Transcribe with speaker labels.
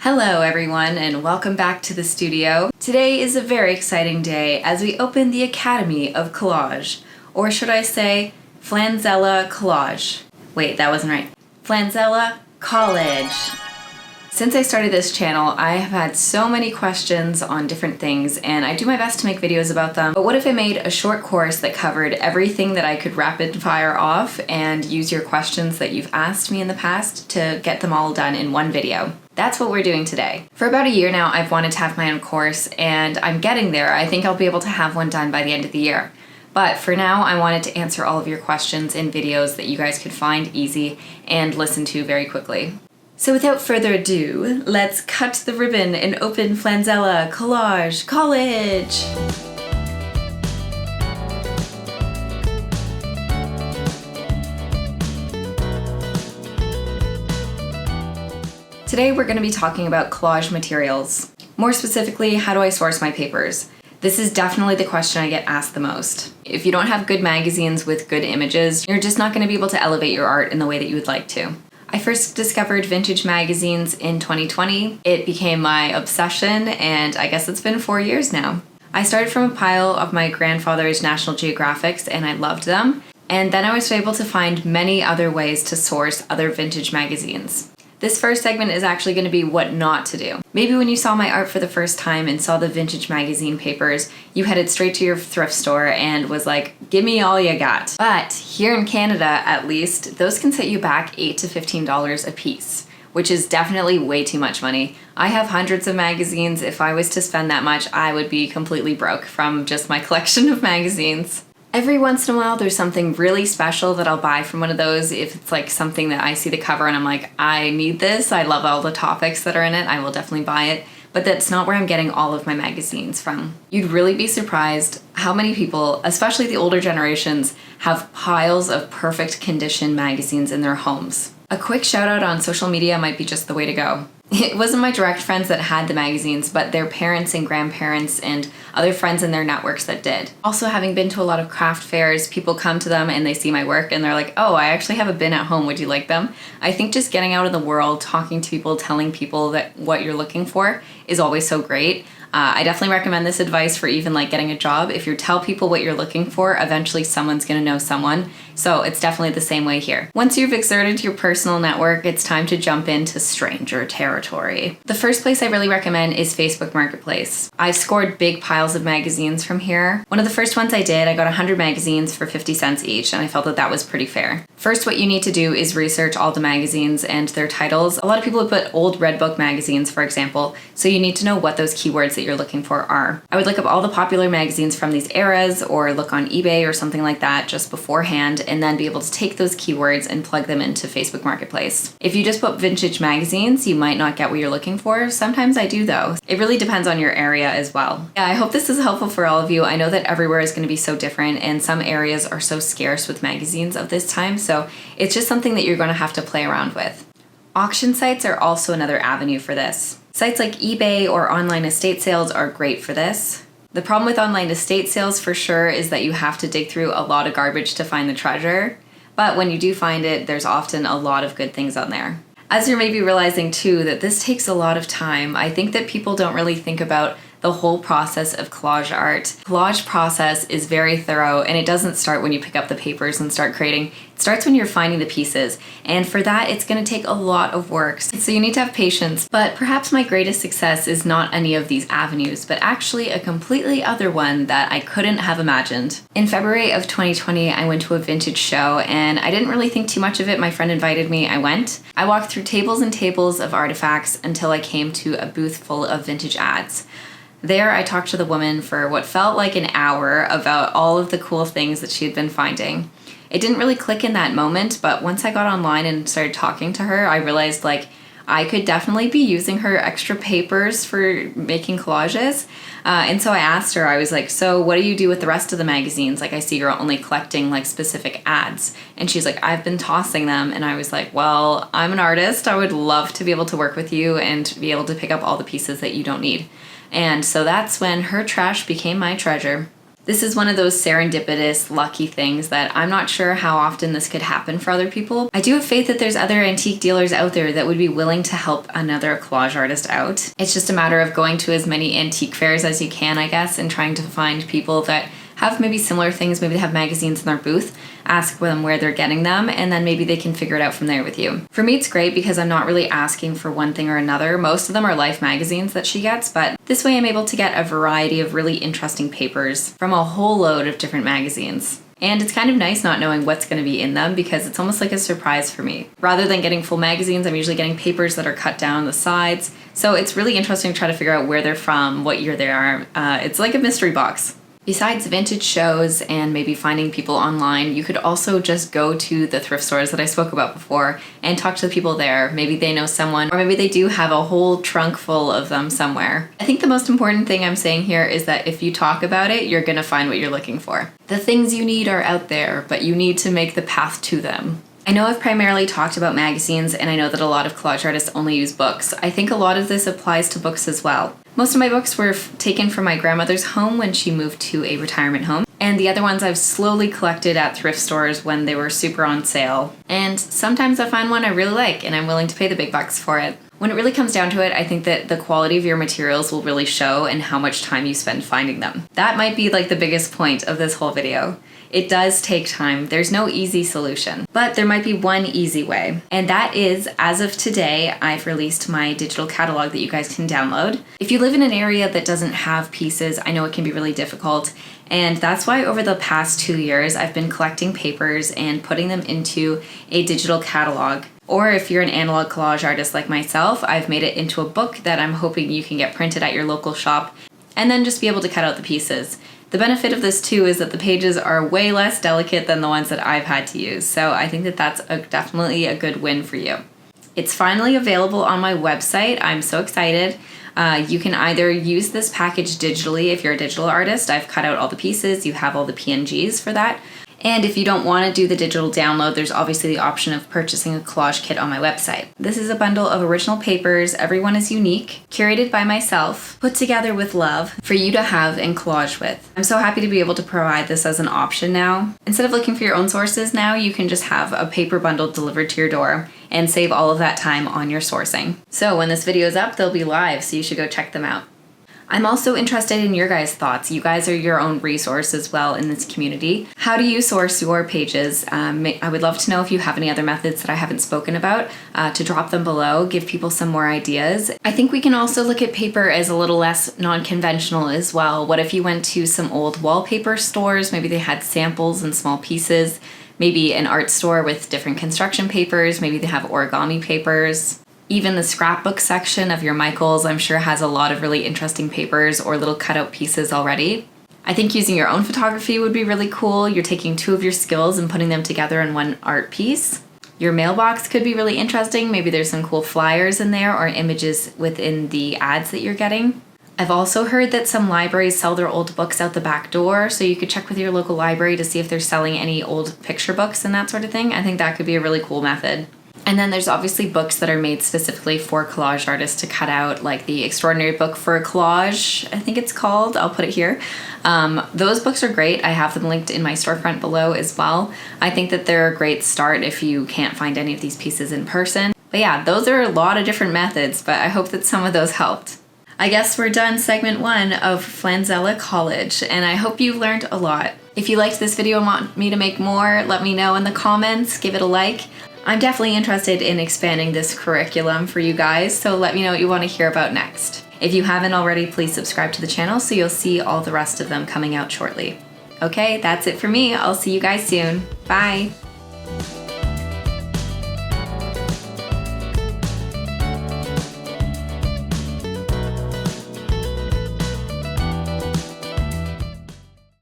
Speaker 1: Hello everyone and welcome back to the studio. Today is a very exciting day as we open the Academy of Collage, or should I say Flanzella Collage. Wait, that wasn't right. Flanzella College. Since I started this channel, I have had so many questions on different things and I do my best to make videos about them. But what if I made a short course that covered everything that I could rapid fire off and use your questions that you've asked me in the past to get them all done in one video? That's what we're doing today. For about a year now, I've wanted to have my own course and I'm getting there. I think I'll be able to have one done by the end of the year. But for now, I wanted to answer all of your questions in videos that you guys could find easy and listen to very quickly. So without further ado, let's cut the ribbon and open Flanzella Collage College! Today we're going to be talking about collage materials. More specifically, how do I source my papers? This is definitely the question I get asked the most. If you don't have good magazines with good images, you're just not going to be able to elevate your art in the way that you would like to. I first discovered vintage magazines in 2020. It became my obsession, and I guess it's been 4 years now. I started from a pile of my grandfather's National Geographics, and I loved them. And then I was able to find many other ways to source other vintage magazines. This first segment is actually going to be what not to do. Maybe when you saw my art for the first time and saw the vintage magazine papers, you headed straight to your thrift store and was like, give me all you got. But here in Canada, at least, those can set you back $8 to $15 a piece, which is definitely way too much money. I have hundreds of magazines. If I was to spend that much, I would be completely broke from just my collection of magazines. Every once in a while, there's something really special that I'll buy from one of those. If it's like something that I see the cover and I'm like, I need this, I love all the topics that are in it, I will definitely buy it. But that's not where I'm getting all of my magazines from. You'd really be surprised how many people, especially the older generations, have piles of perfect condition magazines in their homes. A quick shout out on social media might be just the way to go. It wasn't my direct friends that had the magazines, but their parents and grandparents and other friends in their networks that did. Also, having been to a lot of craft fairs, people come to them and they see my work and they're like, oh, I actually have a bin at home, would you like them? I think just getting out in the world, talking to people, telling people that what you're looking for is always so great. I definitely recommend this advice for even like getting a job. If you tell people what you're looking for, eventually someone's gonna know someone. So it's definitely the same way here. Once you've exerted your personal network, it's time to jump into stranger territory. The first place I really recommend is Facebook Marketplace. I've scored big piles of magazines from here. One of the first ones I did, I got 100 magazines for 50 cents each, and I felt that that was pretty fair. First, what you need to do is research all the magazines and their titles. A lot of people have put old Red Book magazines, for example, so you need to know what those keywords that you're looking for are. I would look up all the popular magazines from these eras or look on eBay or something like that just beforehand and then be able to take those keywords and plug them into Facebook Marketplace. If you just put vintage magazines, you might not get what you're looking for. Sometimes I do though. It really depends on your area as well. Yeah, I hope this is helpful for all of you. I know that everywhere is going to be so different and some areas are so scarce with magazines of this time, so it's just something that you're going to have to play around with. Auction sites are also another avenue for this. Sites like eBay or online estate sales are great for this. The problem with online estate sales for sure is that you have to dig through a lot of garbage to find the treasure, but when you do find it, there's often a lot of good things on there. As you're maybe realizing too that this takes a lot of time, I think that people don't really think about the whole process of collage art. Collage process is very thorough and it doesn't start when you pick up the papers and start creating. It starts when you're finding the pieces, and for that it's going to take a lot of work. So you need to have patience, but perhaps my greatest success is not any of these avenues, but actually a completely other one that I couldn't have imagined. In February of 2020, I went to a vintage show and I didn't really think too much of it. My friend invited me, I went. I walked through tables and tables of artifacts until I came to a booth full of vintage ads. There, I talked to the woman for what felt like an hour about all of the cool things that she had been finding. It didn't really click in that moment, but once I got online and started talking to her, I realized like I could definitely be using her extra papers for making collages. And so I asked her, I was like, so what do you do with the rest of the magazines? Like I see you're only collecting like specific ads. And she's like, I've been tossing them. And I was like, well, I'm an artist. I would love to be able to work with you and be able to pick up all the pieces that you don't need. And so that's when her trash became my treasure. This is one of those serendipitous, lucky things that I'm not sure how often this could happen for other people. I do have faith that there's other antique dealers out there that would be willing to help another collage artist out. It's just a matter of going to as many antique fairs as you can, I guess, and trying to find people that have maybe similar things, maybe they have magazines in their booth, ask them where they're getting them, and then maybe they can figure it out from there with you. For me, it's great because I'm not really asking for one thing or another. Most of them are Life magazines that she gets, but this way I'm able to get a variety of really interesting papers from a whole load of different magazines. And it's kind of nice not knowing what's going to be in them because it's almost like a surprise for me. Rather than getting full magazines, I'm usually getting papers that are cut down the sides. So it's really interesting to try to figure out where they're from, what year they are. It's like a mystery box. Besides vintage shows and maybe finding people online, you could also just go to the thrift stores that I spoke about before and talk to the people there. Maybe they know someone, or maybe they do have a whole trunk full of them somewhere. I think the most important thing I'm saying here is that if you talk about it, you're gonna find what you're looking for. The things you need are out there, but you need to make the path to them. I know I've primarily talked about magazines, and I know that a lot of collage artists only use books. I think a lot of this applies to books as well. Most of my books were taken from my grandmother's home when she moved to a retirement home, and the other ones I've slowly collected at thrift stores when they were super on sale. And sometimes I find one I really like, and I'm willing to pay the big bucks for it. When it really comes down to it, I think that the quality of your materials will really show and how much time you spend finding them. That might be like the biggest point of this whole video. It does take time. There's no easy solution, but there might be one easy way. And that is, as of today, I've released my digital catalog that you guys can download. If you live in an area that doesn't have pieces, I know it can be really difficult. And that's why over the past 2 years, I've been collecting papers and putting them into a digital catalog. Or if you're an analog collage artist like myself, I've made it into a book that I'm hoping you can get printed at your local shop and then just be able to cut out the pieces. The benefit of this too is that the pages are way less delicate than the ones that I've had to use, so I think that that's definitely a good win for you. It's finally available on my website. I'm so excited. You can either use this package digitally if you're a digital artist. I've cut out all the pieces. You have all the PNGs for that. And if you don't want to do the digital download, there's obviously the option of purchasing a collage kit on my website. This is a bundle of original papers. Everyone is unique, curated by myself, put together with love for you to have and collage with. I'm so happy to be able to provide this as an option now. Instead of looking for your own sources now, you can just have a paper bundle delivered to your door and save all of that time on your sourcing. So when this video is up, they'll be live, so you should go check them out. I'm also interested in your guys' thoughts. You guys are your own resource as well in this community. How do you source your pages? I would love to know if you have any other methods that I haven't spoken about, to drop them below, give people some more ideas. I think we can also look at paper as a little less non-conventional as well. What if you went to some old wallpaper stores? Maybe they had samples and small pieces. Maybe an art store with different construction papers. Maybe they have origami papers. Even the scrapbook section of your Michaels, I'm sure, has a lot of really interesting papers or little cutout pieces already. I think using your own photography would be really cool. You're taking two of your skills and putting them together in one art piece. Your mailbox could be really interesting. Maybe there's some cool flyers in there or images within the ads that you're getting. I've also heard that some libraries sell their old books out the back door, so you could check with your local library to see if they're selling any old picture books and that sort of thing. I think that could be a really cool method. And then there's obviously books that are made specifically for collage artists to cut out, like the Extraordinary Book for Collage, I think it's called. I'll put it here. Those books are great. I have them linked in my storefront below as well. I think that they're a great start if you can't find any of these pieces in person. But yeah, those are a lot of different methods, but I hope that some of those helped. I guess we're done segment 1 of Flanzella College, and I hope you've learned a lot. If you liked this video and want me to make more, let me know in the comments, give it a like. I'm definitely interested in expanding this curriculum for you guys, so let me know what you want to hear about next. If you haven't already, please subscribe to the channel so you'll see all the rest of them coming out shortly. Okay, that's it for me. I'll see you guys soon. Bye!